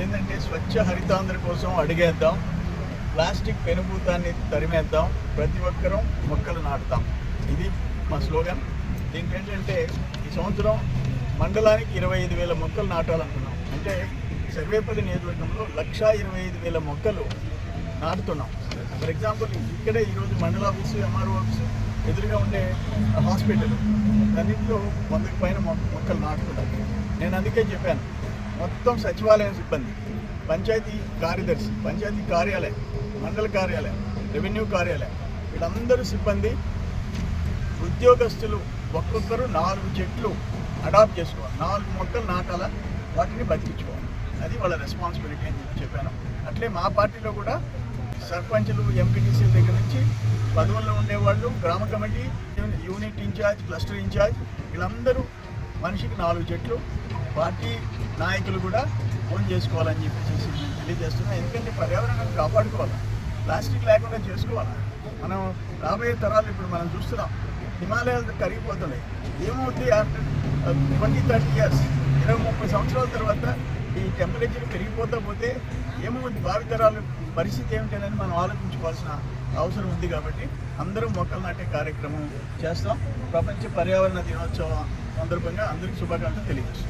ఏంటంటే స్వచ్ఛ హరితాంధ్ర కోసం అడిగేద్దాం, ప్లాస్టిక్ పెనుభూతాన్ని తరిమేద్దాం, ప్రతి ఒక్కరూ మొక్కలు నాటుతాం. ఇది మా స్లోగన్. దీనికి ఏంటంటే ఈ సంవత్సరం మండలానికి 25,000 మొక్కలు నాటాలనుకున్నాం. అంటే సర్వేపల్లి నియోజకవర్గంలో 125,000 మొక్కలు నాటుతున్నాం. ఫర్ ఎగ్జాంపుల్ ఇక్కడే ఈరోజు మండల ఆఫీసు, ఎంఆర్ఓ ఆఫీసు ఎదురుగా ఉండే హాస్పిటల్ అన్నింటిలో 100కి పైన మొక్కలు నాటుతున్నాం. నేను అందుకే చెప్పాను, మొత్తం సచివాలయం సిబ్బంది, పంచాయతీ కార్యదర్శి, పంచాయతీ కార్యాలయం, మండల కార్యాలయం, రెవెన్యూ కార్యాలయం, వీళ్ళందరూ సిబ్బంది, ఉద్యోగస్తులు ఒక్కొక్కరు 4 చెట్లు అడాప్ట్ చేసుకోవాలి, 4 మొక్కలు నాటాలా, వాటిని బతికించుకోవాలి. అది వాళ్ళ రెస్పాన్సిబిలిటీ అని చెప్పాను. అట్లే మా పార్టీలో కూడా సర్పంచులు, ఎంపీటీసీల దగ్గర నుంచి పదవుల్లో ఉండేవాళ్ళు, గ్రామ committee, unit incharge, cluster incharge, వీళ్ళందరూ మనిషికి 4 చెట్లు పార్టీ నాయకులు కూడా ఫోన్ చేసుకోవాలని చెప్పేసి నేను తెలియజేస్తున్నాను. ఎందుకంటే పర్యావరణాన్ని కాపాడుకోవాలి, ప్లాస్టిక్ లేకుండా చేసుకోవాలి. మనం రాబోయే తరాలు ఇప్పుడు మనం చూస్తున్నాం, హిమాలయాలు కరిగిపోతున్నాయి. ఏమవుతుంది ఆఫ్టర్ 20-30 ఇయర్స్, 20-30 సంవత్సరాల తర్వాత ఈ టెంపరేచర్ పెరిగిపోతా పోతే ఏమవుతుంది, భావితరాలు పరిస్థితి ఏమిటనేది మనం ఆలోచించుకోవాల్సిన అవసరం ఉంది. కాబట్టి అందరూ మొక్కలు నాటే కార్యక్రమం చేస్తాం. ప్రపంచ పర్యావరణ దినోత్సవం సందర్భంగా అందరికీ శుభాకాంక్షలు తెలియజేస్తాం.